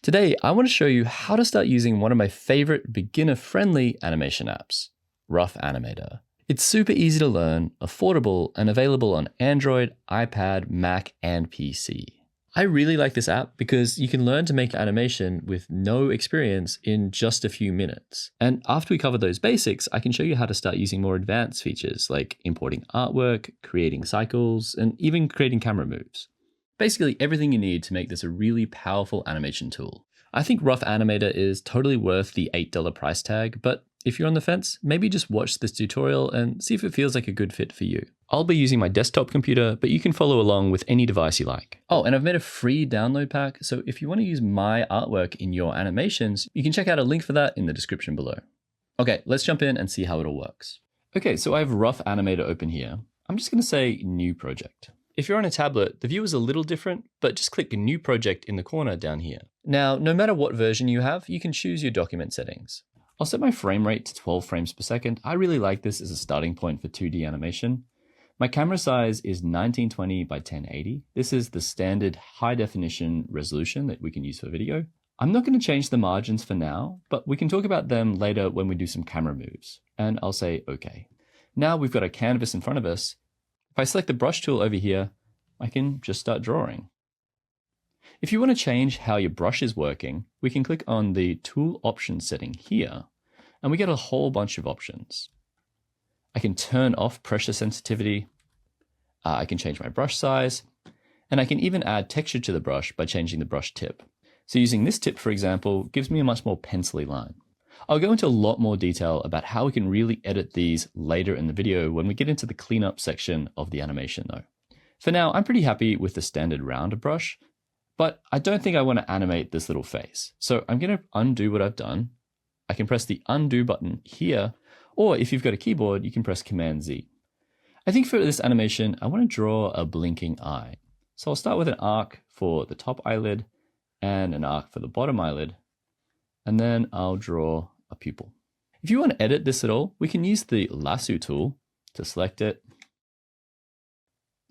Today, I want to show you how to start using one of my favorite beginner-friendly animation apps, Rough Animator. It's super easy to learn, affordable, and available on Android, iPad, Mac, and PC. I really like this app because you can learn to make animation with no experience in just a few minutes. And after we cover those basics, I can show you how to start using more advanced features like importing artwork, creating cycles, and even creating camera moves. Basically everything you need to make this a really powerful animation tool. I think Rough Animator is totally worth the $8 price tag, but if you're on the fence, maybe just watch this tutorial and see if it feels like a good fit for you. I'll be using my desktop computer, but you can follow along with any device you like. Oh, and I've made a free download pack, so if you want to use my artwork in your animations, you can check out a link for that in the description below. Okay, let's jump in and see how it all works. Okay, so I have Rough Animator open here. I'm just going to say New Project. If you're on a tablet, the view is a little different, but just click New Project in the corner down here. Now, no matter what version you have, you can choose your document settings. I'll set my frame rate to 12 frames per second. I really like this as a starting point for 2D animation. My camera size is 1920 by 1080. This is the standard high definition resolution that we can use for video. I'm not going to change the margins for now, but we can talk about them later when we do some camera moves. And I'll say okay. Now we've got a canvas in front of us. If I select the brush tool over here, I can just start drawing. If you want to change how your brush is working, we can click on the tool options setting here, and we get a whole bunch of options. I can turn off pressure sensitivity, I can change my brush size, and I can even add texture to the brush by changing the brush tip. So using this tip, for example, gives me a much more pencil-y line. I'll go into a lot more detail about how we can really edit these later in the video when we get into the cleanup section of the animation though. For now, I'm pretty happy with the standard round brush, but I don't think I want to animate this little face. So I'm going to undo what I've done. I can press the undo button here, or if you've got a keyboard, you can press Command Z. I think for this animation, I want to draw a blinking eye. So I'll start with an arc for the top eyelid and an arc for the bottom eyelid, and then I'll draw a pupil. If you want to edit this at all, we can use the lasso tool to select it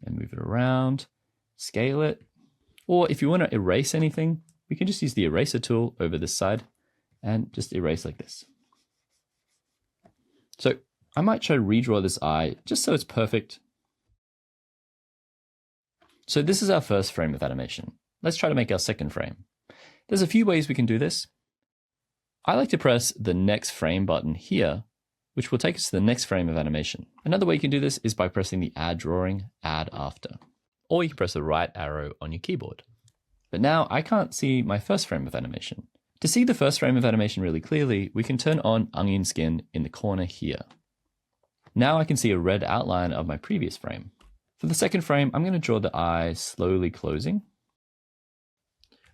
and move it around, scale it. Or if you want to erase anything, we can just use the eraser tool over this side and just erase like this. So I might try to redraw this eye just so it's perfect. So this is our first frame of animation. Let's try to make our second frame. There's a few ways we can do this. I like to press the next frame button here, which will take us to the next frame of animation. Another way you can do this is by pressing the add drawing, add after. Or you can press the right arrow on your keyboard. But now I can't see my first frame of animation. To see the first frame of animation really clearly, we can turn on onion skin in the corner here. Now I can see a red outline of my previous frame. For the second frame, I'm going to draw the eye slowly closing.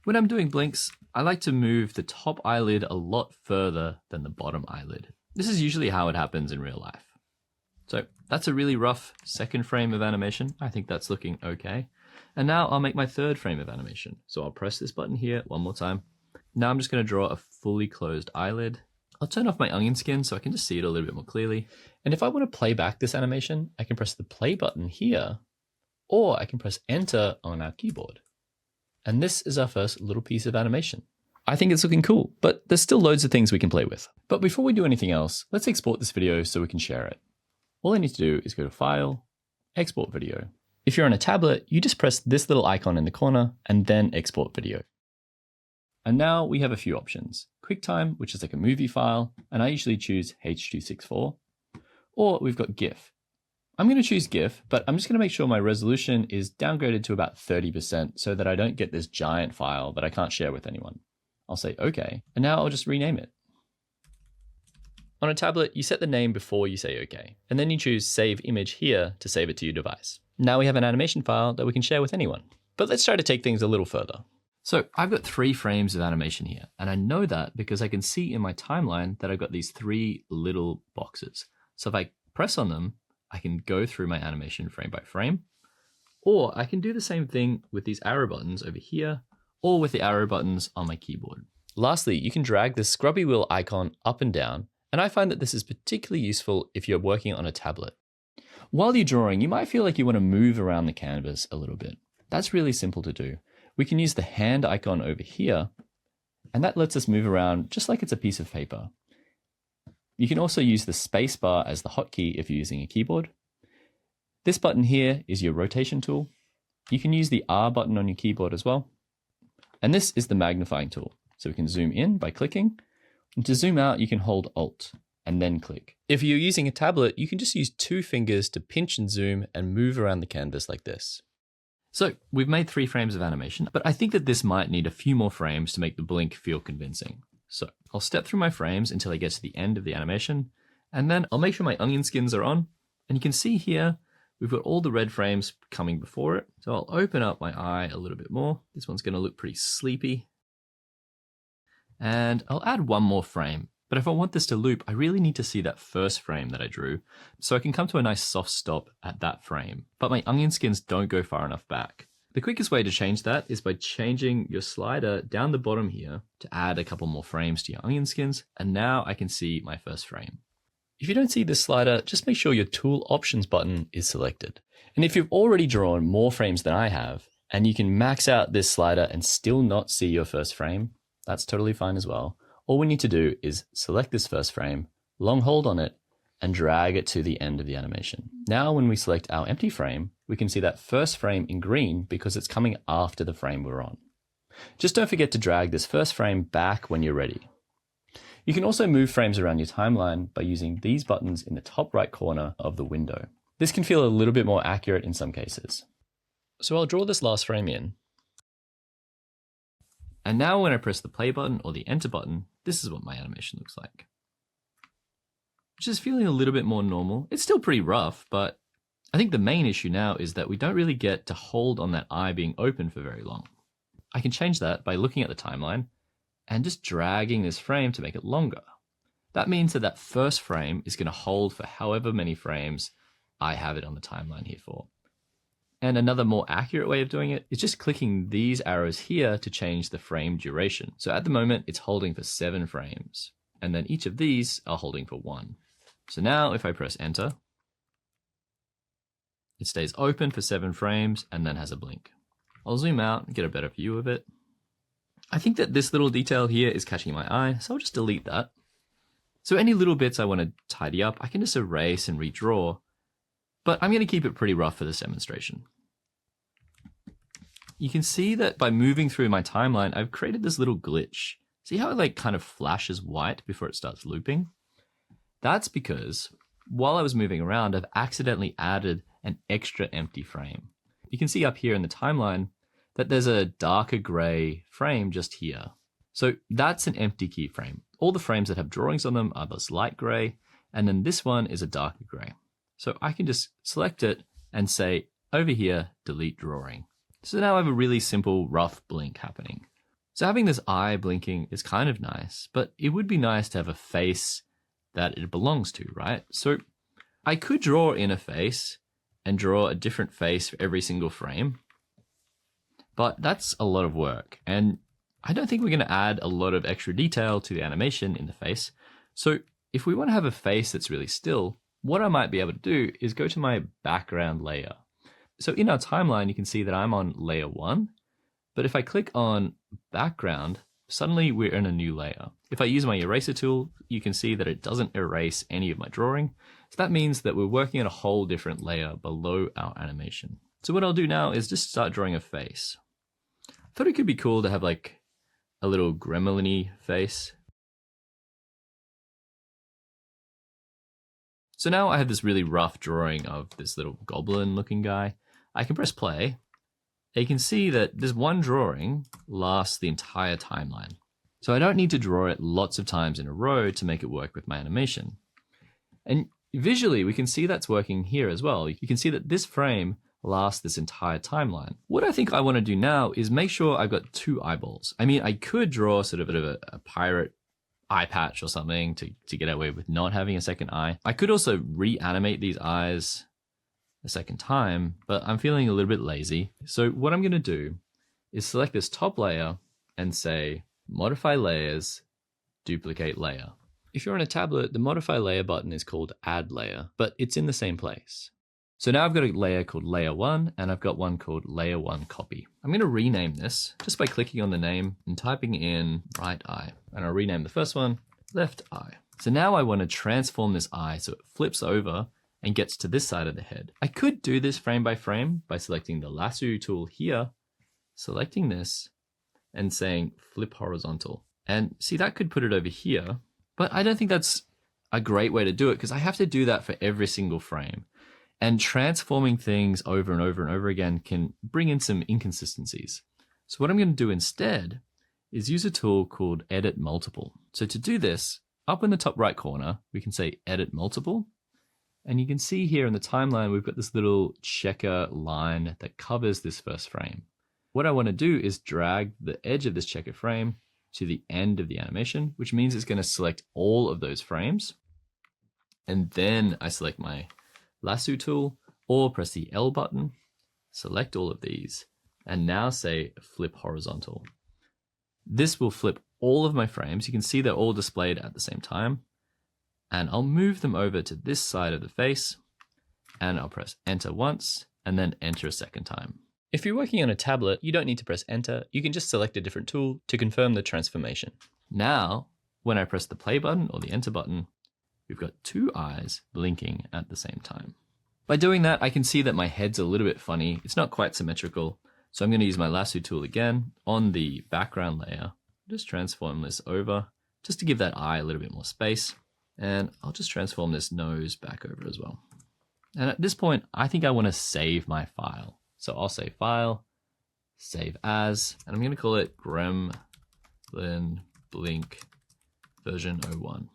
When I'm doing blinks, I like to move the top eyelid a lot further than the bottom eyelid. This is usually how it happens in real life. So that's a really rough second frame of animation. I think that's looking okay. And now I'll make my third frame of animation. So I'll press this button here one more time. Now I'm just going to draw a fully closed eyelid. I'll turn off my onion skin so I can just see it a little bit more clearly. And if I want to play back this animation, I can press the play button here, or I can press enter on our keyboard. And this is our first little piece of animation. I think it's looking cool, but there's still loads of things we can play with. But before we do anything else, let's export this video so we can share it. All I need to do is go to File, Export Video. If you're on a tablet, you just press this little icon in the corner and then Export Video. And now we have a few options. QuickTime, which is like a movie file, and I usually choose H.264. Or we've got GIF. I'm going to choose GIF, but I'm just going to make sure my resolution is downgraded to about 30% so that I don't get this giant file that I can't share with anyone. I'll say OK, and now I'll just rename it. On a tablet, you set the name before you say OK, and then you choose Save Image here to save it to your device. Now we have an animation file that we can share with anyone. But let's try to take things a little further. So I've got 3 frames of animation here, and I know that because I can see in my timeline that I've got these 3 little boxes. So if I press on them, I can go through my animation frame by frame, or I can do the same thing with these arrow buttons over here, or with the arrow buttons on my keyboard. Lastly, you can drag this scrubby wheel icon up and down, and I find that this is particularly useful if you're working on a tablet. While you're drawing, you might feel like you want to move around the canvas a little bit. That's really simple to do. We can use the hand icon over here, And that lets us move around just like it's a piece of paper. You can also use the space bar as the hotkey if you're using a keyboard. This button here is your rotation tool. You can use the R button on your keyboard as well. And this is the magnifying tool. So we can zoom in by clicking. And to zoom out, you can hold Alt and then click. If you're using a tablet, you can just use 2 fingers to pinch and zoom and move around the canvas like this. So we've made 3 frames of animation, but I think that this might need a few more frames to make the blink feel convincing. So I'll step through my frames until I get to the end of the animation, and then I'll make sure my onion skins are on. And you can see here, we've got all the red frames coming before it. So I'll open up my eye a little bit more. This one's gonna look pretty sleepy. And I'll add 1 more frame. But if I want this to loop, I really need to see that first frame that I drew, so I can come to a nice soft stop at that frame. But my onion skins don't go far enough back. The quickest way to change that is by changing your slider down the bottom here to add a couple more frames to your onion skins, and now I can see my first frame. If you don't see this slider, just make sure your Tool Options button is selected. And if you've already drawn more frames than I have, and you can max out this slider and still not see your first frame, that's totally fine as well. All we need to do is select this first frame, long hold on it, and drag it to the end of the animation. Now when we select our empty frame, we can see that first frame in green because it's coming after the frame we're on. Just don't forget to drag this first frame back when you're ready. You can also move frames around your timeline by using these buttons in the top right corner of the window. This can feel a little bit more accurate in some cases. So I'll draw this last frame in. And now when I press the play button or the enter button, this is what my animation looks like. Which is feeling a little bit more normal. It's still pretty rough, but I think the main issue now is that we don't really get to hold on that eye being open for very long. I can change that by looking at the timeline and just dragging this frame to make it longer. That means that that first frame is going to hold for however many frames I have it on the timeline here for. And another more accurate way of doing it is just clicking these arrows here to change the frame duration. So at the moment, it's holding for 7 frames. And then each of these are holding for 1. So now if I press enter, it stays open for 7 frames and then has a blink. I'll zoom out and get a better view of it. I think that this little detail here is catching my eye, so I'll just delete that. So any little bits I want to tidy up, I can just erase and redraw. But I'm going to keep it pretty rough for this demonstration. You can see that by moving through my timeline, I've created this little glitch. See how it kind of flashes white before it starts looping? That's because while I was moving around, I've accidentally added an extra empty frame. You can see up here in the timeline that there's a darker gray frame just here. So that's an empty keyframe. All the frames that have drawings on them are this light gray, and then this one is a darker gray. So I can just select it and say, over here, delete drawing. So now I have a really simple, rough blink happening. So having this eye blinking is kind of nice, but it would be nice to have a face that it belongs to, right? So I could draw in a face and draw a different face for every single frame, but that's a lot of work. And I don't think we're going to add a lot of extra detail to the animation in the face. So if we want to have a face that's really still, what I might be able to do is go to my background layer. So in our timeline, you can see that I'm on layer 1, but if I click on background, suddenly we're in a new layer. If I use my eraser tool, you can see that it doesn't erase any of my drawing. So that means that we're working on a whole different layer below our animation. So what I'll do now is just start drawing a face. I thought it could be cool to have like a little gremlin-y face. So now I have this really rough drawing of this little goblin looking guy. I can press play. And you can see that this one drawing lasts the entire timeline. So I don't need to draw it lots of times in a row to make it work with my animation. And visually, we can see that's working here as well. You can see that this frame lasts this entire timeline. What I think I want to do now is make sure I've got 2 eyeballs. I mean, I could draw sort of a bit of a pirate eye patch or something to get away with not having a second eye. I could also reanimate these eyes a second time, but I'm feeling a little bit lazy. So what I'm going to do is select this top layer and say, modify layers, duplicate layer. If you're on a tablet, the modify layer button is called add layer, but it's in the same place. So now I've got a layer called layer 1 and I've got one called layer 1 copy. I'm going to rename this just by clicking on the name and typing in right eye. And I'll rename the first one left eye. So now I want to transform this eye so it flips over and gets to this side of the head. I could do this frame by frame by selecting the lasso tool here, selecting this and saying flip horizontal. And see, that could put it over here, but I don't think that's a great way to do it because I have to do that for every single frame. And transforming things over and over and over again can bring in some inconsistencies. So what I'm going to do instead is use a tool called Edit Multiple. So to do this, up in the top right corner, we can say Edit Multiple. And you can see here in the timeline, we've got this little checker line that covers this first frame. What I want to do is drag the edge of this checker frame to the end of the animation, which means it's going to select all of those frames. And then I select my lasso tool or press the L button, select all of these, and now say flip horizontal. This will flip all of my frames. You can see they're all displayed at the same time. And I'll move them over to this side of the face and I'll press enter once and then enter a second time. If you're working on a tablet, you don't need to press enter. You can just select a different tool to confirm the transformation. Now, when I press the play button or the enter button, we've got two eyes blinking at the same time. By doing that, I can see that my head's a little bit funny. It's not quite symmetrical. So I'm going to use my lasso tool again on the background layer. Just transform this over just to give that eye a little bit more space. And I'll just transform this nose back over as well. And at this point, I think I want to save my file. So I'll say File, Save As, and I'm going to call it Gremlin Blink version 01.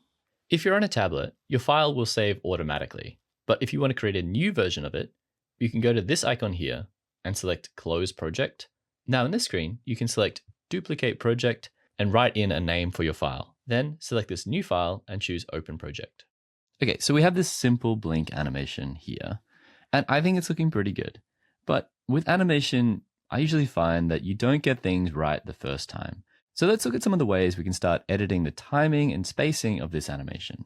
If you're on a tablet, your file will save automatically. But if you want to create a new version of it, you can go to this icon here and select Close Project. Now in this screen, you can select Duplicate Project and write in a name for your file. Then select this new file and choose Open Project. Okay, so we have this simple blink animation here, and I think it's looking pretty good. But with animation, I usually find that you don't get things right the first time. So let's look at some of the ways we can start editing the timing and spacing of this animation.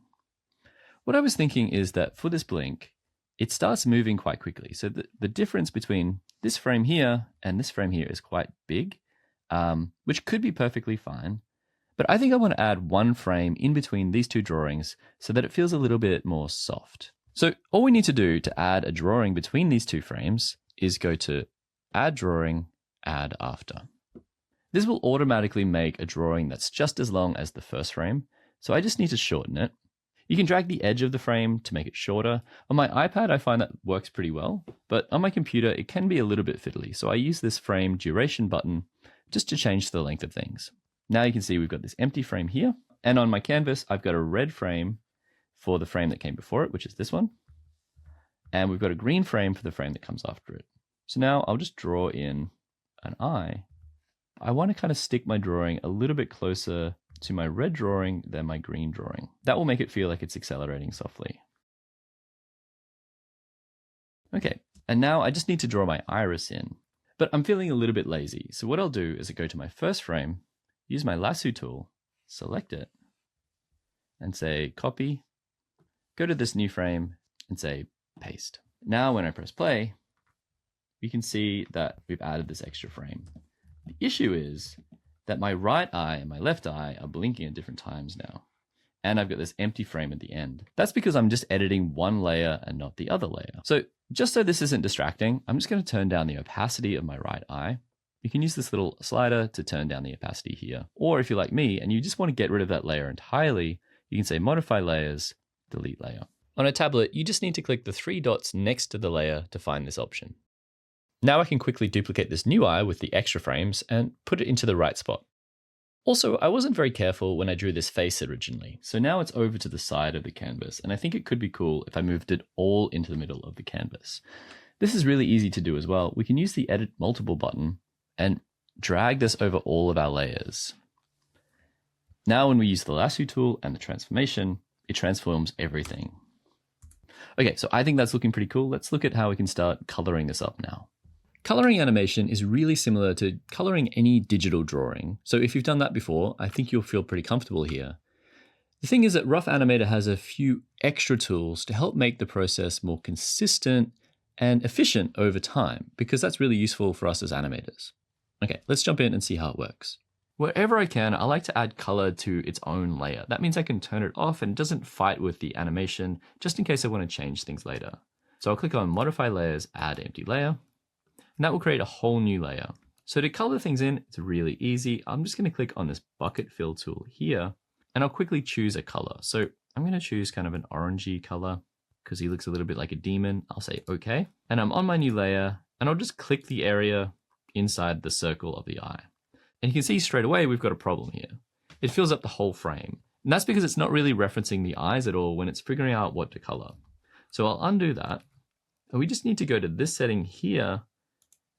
What I was thinking is that for this blink, it starts moving quite quickly. So the difference between this frame here and this frame here is quite big, which could be perfectly fine. But I think I want to add one frame in between these two drawings so that it feels a little bit more soft. So all we need to do to add a drawing between these two frames is go to Add Drawing, Add After. This will automatically make a drawing that's just as long as the first frame, so I just need to shorten it. You can drag the edge of the frame to make it shorter. On my iPad, I find that works pretty well, but on my computer, it can be a little bit fiddly, so I use this frame duration button just to change the length of things. Now you can see we've got this empty frame here, and on my canvas, I've got a red frame for the frame that came before it, which is this one, and we've got a green frame for the frame that comes after it. So now I'll just draw in an eye. I want to kind of stick my drawing a little bit closer to my red drawing than my green drawing. That will make it feel like it's accelerating softly. Okay, and now I just need to draw my iris in, but I'm feeling a little bit lazy. So what I'll do is I go to my first frame, use my lasso tool, select it, and say copy, go to this new frame and say paste. Now when I press play, you can see that we've added this extra frame. The issue is that my right eye and my left eye are blinking at different times now. And I've got this empty frame at the end. That's because I'm just editing one layer and not the other layer. So just so this isn't distracting, I'm just going to turn down the opacity of my right eye. You can use this little slider to turn down the opacity here. Or if you're like me and you just want to get rid of that layer entirely, you can say Modify Layers, Delete Layer. On a tablet, you just need to click the three dots next to the layer to find this option. Now I can quickly duplicate this new eye with the extra frames and put it into the right spot. Also, I wasn't very careful when I drew this face originally, so now it's over to the side of the canvas, and I think it could be cool if I moved it all into the middle of the canvas. This is really easy to do as well. We can use the Edit Multiple button and drag this over all of our layers. Now when we use the lasso tool and the transformation, it transforms everything. Okay, so I think that's looking pretty cool. Let's look at how we can start coloring this up now. Coloring animation is really similar to coloring any digital drawing. So if you've done that before, I think you'll feel pretty comfortable here. The thing is that Rough Animator has a few extra tools to help make the process more consistent and efficient over time, because that's really useful for us as animators. Okay, let's jump in and see how it works. Wherever I can, I like to add color to its own layer. That means I can turn it off and it doesn't fight with the animation, just in case I want to change things later. So I'll click on Modify Layers, Add Empty Layer, and that will create a whole new layer. So to color things in, it's really easy. I'm just going to click on this Bucket Fill tool here, and I'll quickly choose a color. So I'm going to choose kind of an orangey color because he looks a little bit like a demon. I'll say OK, and I'm on my new layer, and I'll just click the area inside the circle of the eye. And you can see straight away we've got a problem here. It fills up the whole frame. And that's because it's not really referencing the eyes at all when it's figuring out what to color. So I'll undo that. And we just need to go to this setting here.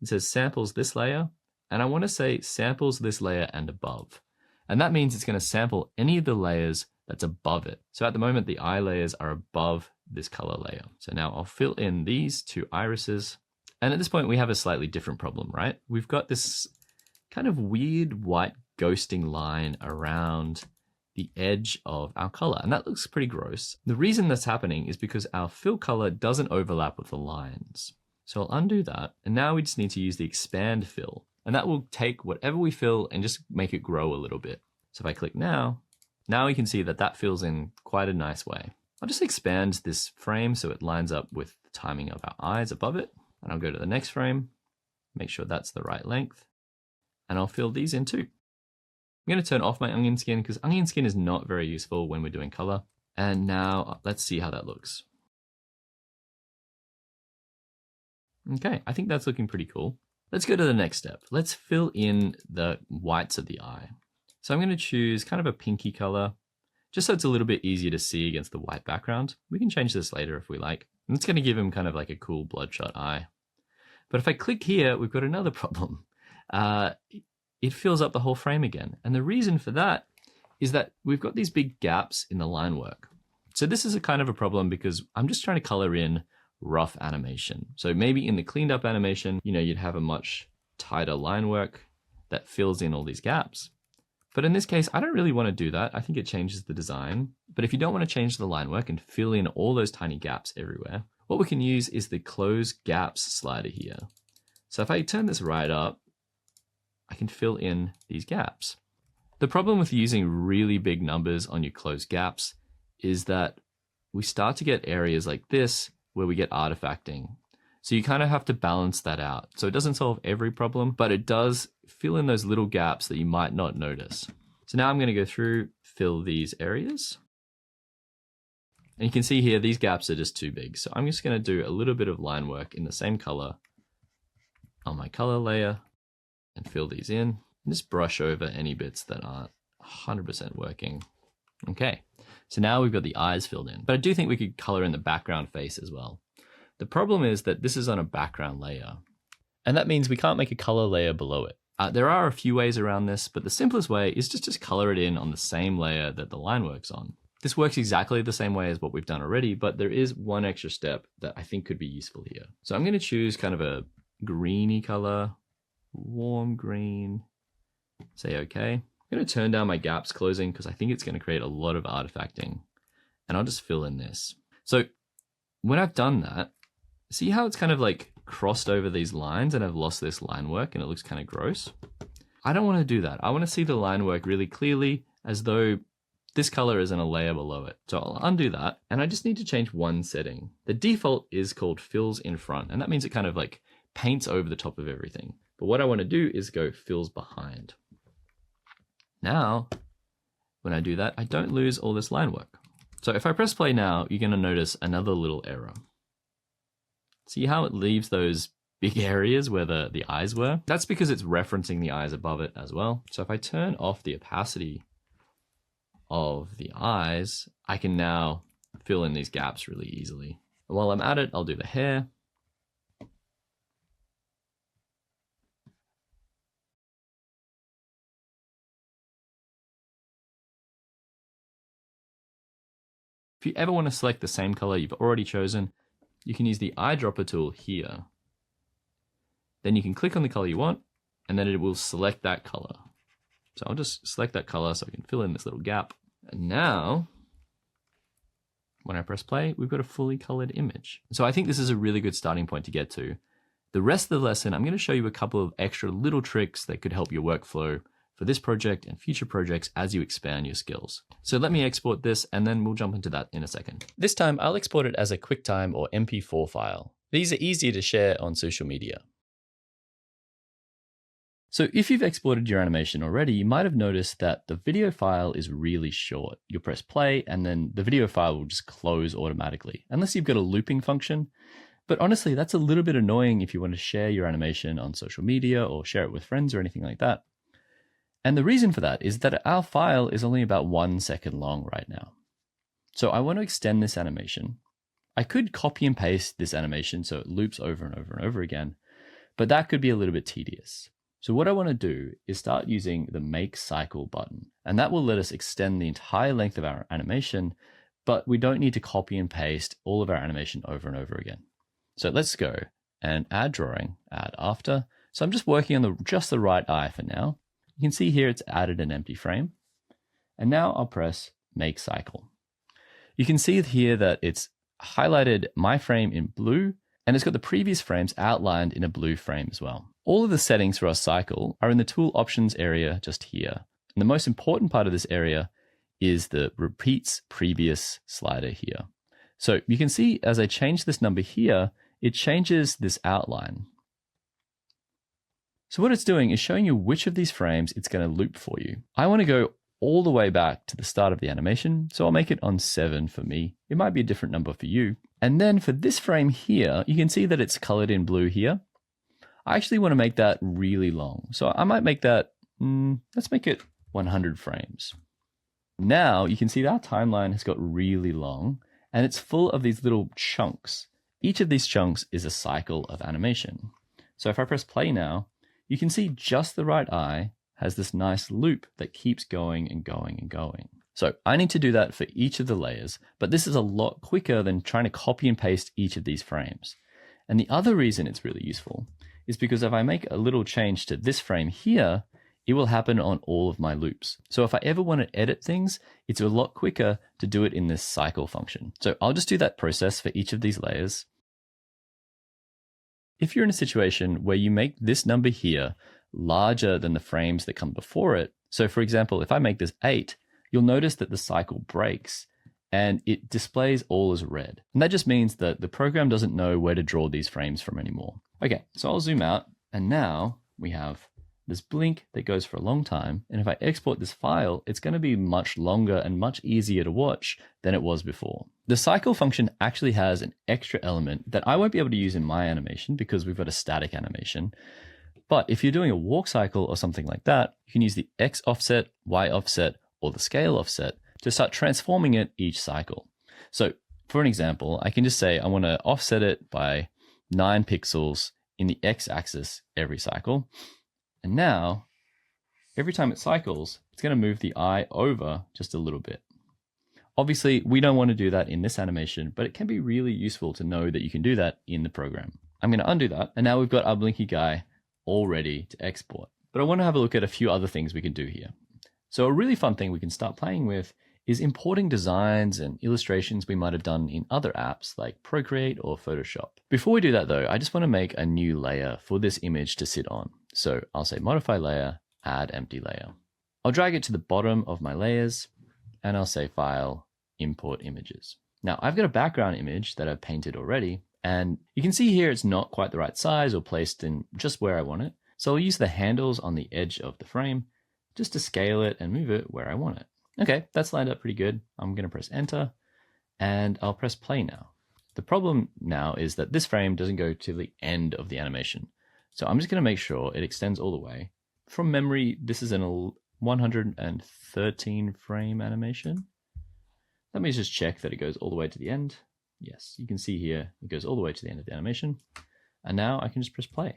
It says samples this layer. And I want to say samples this layer and above. And that means it's going to sample any of the layers that's above it. So at the moment, the eye layers are above this color layer. So now I'll fill in these two irises. And at this point, we have a slightly different problem, right? We've got this kind of weird white ghosting line around the edge of our color, and that looks pretty gross. The reason that's happening is because our fill color doesn't overlap with the lines. So I'll undo that, and now we just need to use the expand fill, and that will take whatever we fill and just make it grow a little bit. So if I click now we can see that that fills in quite a nice way. I'll just expand this frame so it lines up with the timing of our eyes above it, and I'll go to the next frame, make sure that's the right length, and I'll fill these in too. I'm going to turn off my onion skin because onion skin is not very useful when we're doing color. And now let's see how that looks. Okay, I think that's looking pretty cool. Let's go to the next step. Let's fill in the whites of the eye. So I'm going to choose kind of a pinky color, just so it's a little bit easier to see against the white background. We can change this later if we like. And it's going to give him kind of like a cool bloodshot eye. But if I click here, we've got another problem. It fills up the whole frame again. And the reason for that is that we've got these big gaps in the line work. So this is a kind of a problem because I'm just trying to color in rough animation. So maybe in the cleaned up animation, you'd have a much tighter line work that fills in all these gaps. But in this case, I don't really want to do that. I think it changes the design. But if you don't want to change the line work and fill in all those tiny gaps everywhere, what we can use is the close gaps slider here. So if I turn this right up, I can fill in these gaps. The problem with using really big numbers on your closed gaps is that we start to get areas like this where we get artifacting. So you kind of have to balance that out. So it doesn't solve every problem, but it does fill in those little gaps that you might not notice. So now I'm going to go through, fill these areas. And you can see here, these gaps are just too big. So I'm just going to do a little bit of line work in the same color on my color layer and fill these in. And just brush over any bits that aren't 100% working. Okay, so now we've got the eyes filled in, but I do think we could color in the background face as well. The problem is that this is on a background layer, and that means we can't make a color layer below it. There are a few ways around this, but the simplest way is just color it in on the same layer that the line works on. This works exactly the same way as what we've done already, but there is one extra step that I think could be useful here. So I'm going to choose kind of a greeny color, warm green, say okay. I'm going to turn down my gaps closing because I think it's going to create a lot of artifacting, and I'll just fill in this. So when I've done that, see how it's kind of like crossed over these lines and I've lost this line work and it looks kind of gross? I don't want to do that. I want to see the line work really clearly as though this color is in a layer below it. So I'll undo that, and I just need to change one setting. The default is called fills in front, and that means it kind of like paints over the top of everything. But what I want to do is go fills behind. Now, when I do that, I don't lose all this line work. So if I press play now, you're going to notice another little error. See how it leaves those big areas where the eyes were? That's because it's referencing the eyes above it as well. So if I turn off the opacity of the eyes, I can now fill in these gaps really easily. And while I'm at it, I'll do the hair. If you ever want to select the same color you've already chosen, you can use the eyedropper tool here. Then you can click on the color you want, and then it will select that color. So I'll just select that color so I can fill in this little gap. And now When I press play, we've got a fully colored image. So I think this is a really good starting point to get to. The rest of the lesson, I'm going to show you a couple of extra little tricks that could help your workflow for this project and future projects as you expand your skills. So let me export this and then we'll jump into that in a second. This time I'll export it as a QuickTime or MP4 file. These are easier to share on social media. So if you've exported your animation already, you might have noticed that the video file is really short. You'll press play and then the video file will just close automatically, unless you've got a looping function. But honestly, that's a little bit annoying if you want to share your animation on social media or share it with friends or anything like that. And the reason for that is that our file is only about 1 second long right now. So I want to extend this animation. I could copy and paste this animation so it loops over and over and over again, but that could be a little bit tedious. So what I want to do is start using the Make Cycle button, and that will let us extend the entire length of our animation, but we don't need to copy and paste all of our animation over and over again. So let's go and add drawing, add after. So I'm just working on just the right eye for now. You can see here it's added an empty frame. And now I'll press Make Cycle. You can see here that it's highlighted my frame in blue, and it's got the previous frames outlined in a blue frame as well. All of the settings for our cycle are in the tool options area just here. And the most important part of this area is the repeats previous slider here. So you can see as I change this number here, it changes this outline. So what it's doing is showing you which of these frames it's going to loop for you. I want to go all the way back to the start of the animation, so I'll make it on 7 for me. It might be a different number for you. And then for this frame here, you can see that it's colored in blue here. I actually want to make that really long. So I might make that, let's make it 100 frames. Now you can see that our timeline has got really long and it's full of these little chunks. Each of these chunks is a cycle of animation. So if I press play now, you can see just the right eye has this nice loop that keeps going and going and going. So I need to do that for each of the layers, but this is a lot quicker than trying to copy and paste each of these frames. And the other reason it's really useful is because if I make a little change to this frame here, it will happen on all of my loops. So if I ever want to edit things, it's a lot quicker to do it in this cycle function. So I'll just do that process for each of these layers. If you're in a situation where you make this number here larger than the frames that come before it, so for example, if I make this 8, you'll notice that the cycle breaks and it displays all as red. And that just means that the program doesn't know where to draw these frames from anymore. Okay, so I'll zoom out and now we have this blink that goes for a long time. And if I export this file, it's going to be much longer and much easier to watch than it was before. The cycle function actually has an extra element that I won't be able to use in my animation because we've got a static animation. But if you're doing a walk cycle or something like that, you can use the X offset, Y offset, or the scale offset to start transforming it each cycle. So for an example, I can just say I want to offset it by 9 pixels in the X axis every cycle. And now, every time it cycles, it's going to move the eye over just a little bit. Obviously, we don't want to do that in this animation, but it can be really useful to know that you can do that in the program. I'm going to undo that, and now we've got our blinky guy all ready to export. But I want to have a look at a few other things we can do here. So a really fun thing we can start playing with is importing designs and illustrations we might have done in other apps like Procreate or Photoshop. Before we do that though, I just want to make a new layer for this image to sit on. So I'll say modify layer, add empty layer. I'll drag it to the bottom of my layers and I'll say file, import images. Now I've got a background image that I've painted already, and you can see here it's not quite the right size or placed in just where I want it. So I'll use the handles on the edge of the frame just to scale it and move it where I want it. Okay, that's lined up pretty good. I'm going to press enter and I'll press play now. The problem now is that this frame doesn't go to the end of the animation. So I'm just going to make sure it extends all the way. From memory, this is an 113 frame animation. Let me just check that it goes all the way to the end. Yes, you can see here it goes all the way to the end of the animation. And now I can just press play.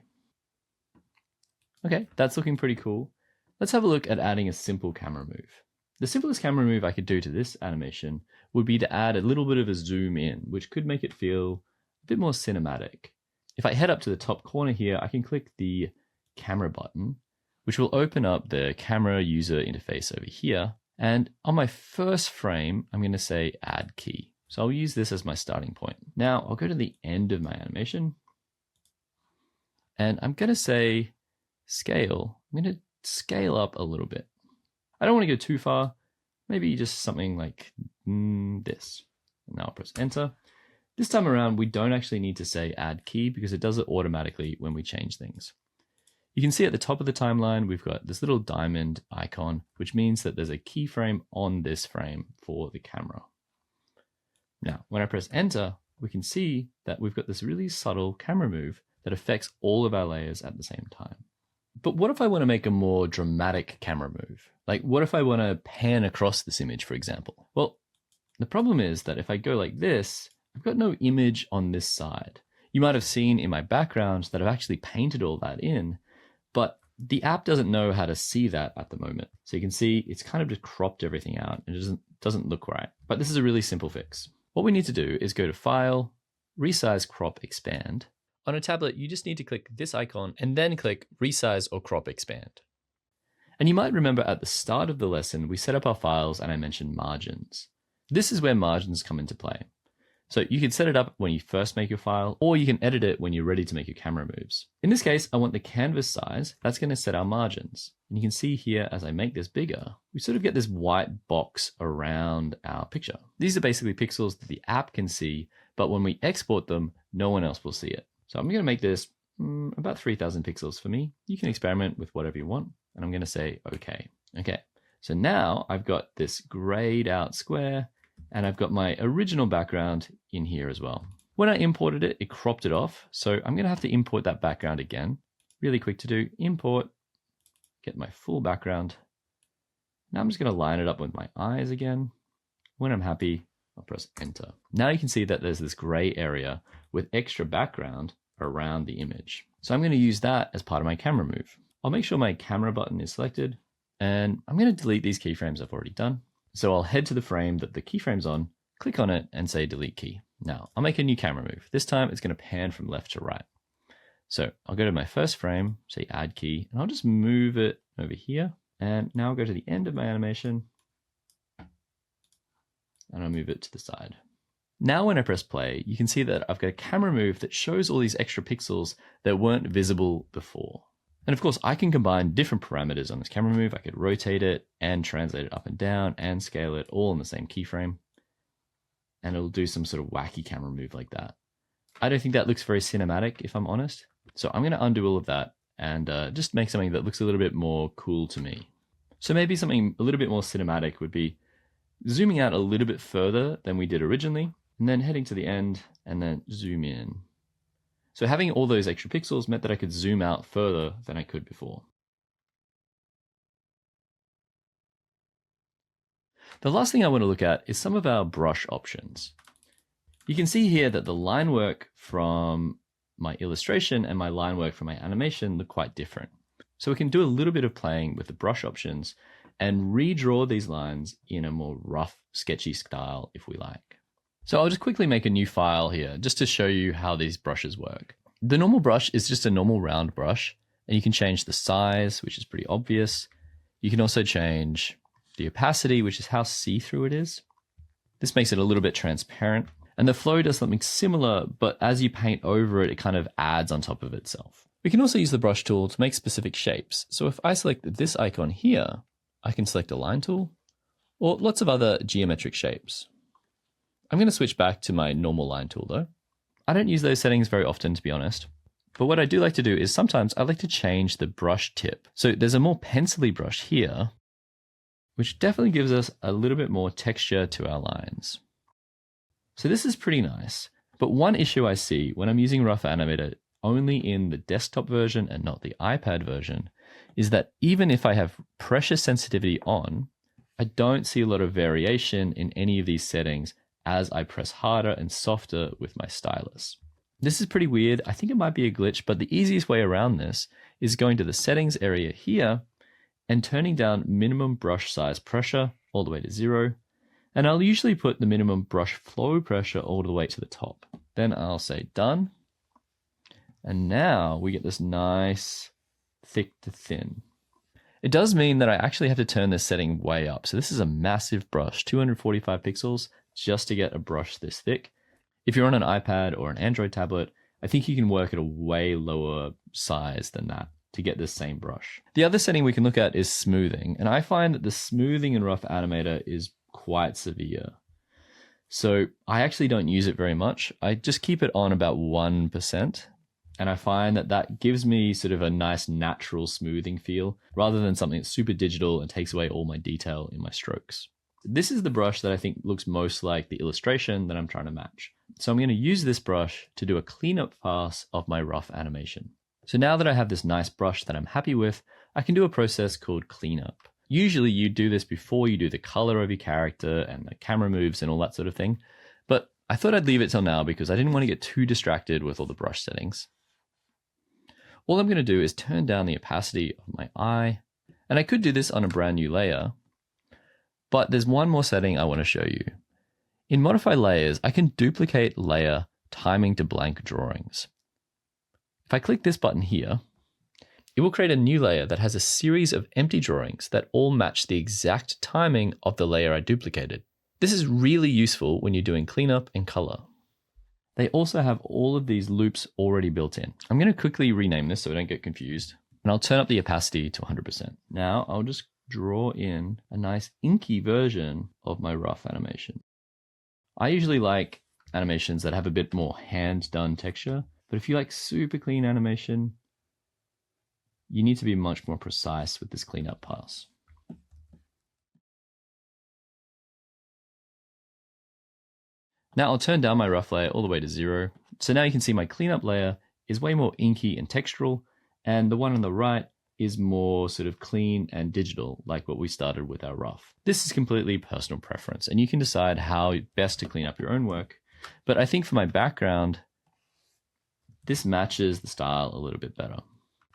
Okay, that's looking pretty cool. Let's have a look at adding a simple camera move. The simplest camera move I could do to this animation would be to add a little bit of a zoom in, which could make it feel a bit more cinematic. If I head up to the top corner here, I can click the camera button, which will open up the camera user interface over here. And on my first frame, I'm going to say add key. So I'll use this as my starting point. Now I'll go to the end of my animation and I'm going to say scale. I'm going to scale up a little bit. I don't want to go too far. Maybe just something like this. And now I'll press enter. This time around, we don't actually need to say add key because it does it automatically when we change things. You can see at the top of the timeline, we've got this little diamond icon, which means that there's a keyframe on this frame for the camera. Now, when I press enter, we can see that we've got this really subtle camera move that affects all of our layers at the same time. But what if I want to make a more dramatic camera move? Like, what if I want to pan across this image, for example? Well, the problem is that if I go like this, I've got no image on this side. You might have seen in my background that I've actually painted all that in, but the app doesn't know how to see that at the moment. So you can see it's kind of just cropped everything out and it doesn't look right. But this is a really simple fix. What we need to do is go to File, Resize, Crop, Expand. On a tablet, you just need to click this icon and then click Resize or Crop Expand. And you might remember at the start of the lesson, we set up our files and I mentioned margins. This is where margins come into play. So you can set it up when you first make your file, or you can edit it when you're ready to make your camera moves. In this case, I want the canvas size. That's going to set our margins. And you can see here, as I make this bigger, we sort of get this white box around our picture. These are basically pixels that the app can see, but when we export them, no one else will see it. So I'm going to make this about 3000 pixels for me. You can experiment with whatever you want. And I'm going to say, okay. Okay. So now I've got this grayed out square and I've got my original background in here as well. When I imported it, it cropped it off. So I'm going to have to import that background again. Really quick to do. Import, get my full background. Now I'm just going to line it up with my eyes again. When I'm happy, I'll press enter. Now you can see that there's this gray area with extra background around the image. So I'm going to use that as part of my camera move. I'll make sure my camera button is selected and I'm going to delete these keyframes I've already done. So I'll head to the frame that the keyframe's on, click on it and say delete key. Now I'll make a new camera move. This time it's going to pan from left to right. So I'll go to my first frame, say add key, and I'll just move it over here. And now I'll go to the end of my animation and I'll move it to the side. Now when I press play, you can see that I've got a camera move that shows all these extra pixels that weren't visible before. And of course, I can combine different parameters on this camera move. I could rotate it and translate it up and down and scale it all in the same keyframe. And it'll do some sort of wacky camera move like that. I don't think that looks very cinematic, if I'm honest. So I'm going to undo all of that and just make something that looks a little bit more cool to me. So maybe something a little bit more cinematic would be zooming out a little bit further than we did originally, and then heading to the end and then zoom in. So having all those extra pixels meant that I could zoom out further than I could before. The last thing I want to look at is some of our brush options. You can see here that the line work from my illustration and my line work from my animation look quite different. So we can do a little bit of playing with the brush options and redraw these lines in a more rough, sketchy style if we like. So I'll just quickly make a new file here just to show you how these brushes work. The normal brush is just a normal round brush, and you can change the size, which is pretty obvious. You can also change the opacity, which is how see-through it is. This makes it a little bit transparent, and the flow does something similar, but as you paint over it, it kind of adds on top of itself. We can also use the brush tool to make specific shapes. So if I select this icon here, I can select a line tool or lots of other geometric shapes. I'm going to switch back to my normal line tool though. I don't use those settings very often, to be honest. But what I do like to do is sometimes I like to change the brush tip. So there's a more pencil-y brush here, which definitely gives us a little bit more texture to our lines. So this is pretty nice. But one issue I see when I'm using Rough Animator only in the desktop version and not the iPad version is that even if I have pressure sensitivity on, I don't see a lot of variation in any of these settings as I press harder and softer with my stylus. This is pretty weird. I think it might be a glitch, but the easiest way around this is going to the settings area here and turning down minimum brush size pressure all the way to 0. And I'll usually put the minimum brush flow pressure all the way to the top. Then I'll say done. And now we get this nice thick to thin. It does mean that I actually have to turn this setting way up. So this is a massive brush, 245 pixels. just to get a brush this thick. If you're on an iPad or an Android tablet, I think you can work at a way lower size than that to get this same brush. The other setting we can look at is smoothing, and I find that the smoothing in Rough Animator is quite severe. So I actually don't use it very much. I just keep it on about 1%, and I find that that gives me sort of a nice natural smoothing feel rather than something that's super digital and takes away all my detail in my strokes. This is the brush that I think looks most like the illustration that I'm trying to match. So I'm going to use this brush to do a cleanup pass of my rough animation. So now that I have this nice brush that I'm happy with, I can do a process called cleanup. Usually you do this before you do the color of your character and the camera moves and all that sort of thing. But I thought I'd leave it till now because I didn't want to get too distracted with all the brush settings. All I'm going to do is turn down the opacity of my eye. And I could do this on a brand new layer. But there's one more setting I want to show you. In Modify Layers, I can duplicate layer timing to blank drawings. If I click this button here, it will create a new layer that has a series of empty drawings that all match the exact timing of the layer I duplicated. This is really useful when you're doing cleanup and color. They also have all of these loops already built in. I'm going to quickly rename this so I don't get confused. And I'll turn up the opacity to 100%. Now I'll just draw in a nice inky version of my rough animation. I usually like animations that have a bit more hand-done texture, but if you like super clean animation, you need to be much more precise with this cleanup pass. Now I'll turn down my rough layer all the way to 0. So now you can see my cleanup layer is way more inky and textural, and the one on the right is more sort of clean and digital, like what we started with our rough. This is completely personal preference, and you can decide how best to clean up your own work. But I think for my background, this matches the style a little bit better.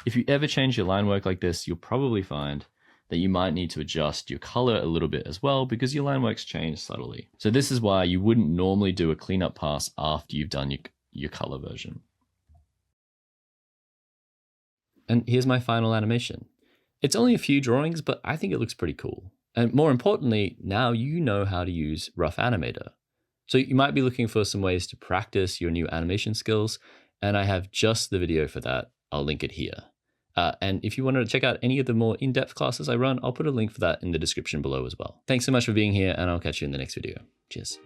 If you ever change your line work like this, you'll probably find that you might need to adjust your color a little bit as well because your line works change subtly. So this is why you wouldn't normally do a cleanup pass after you've done your color version. And here's my final animation. It's only a few drawings, but I think it looks pretty cool. And more importantly, now you know how to use Rough Animator. So you might be looking for some ways to practice your new animation skills, and I have just the video for that. I'll link it here. And if you want to check out any of the more in-depth classes I run, I'll put a link for that in the description below as well. Thanks so much for being here, and I'll catch you in the next video. Cheers.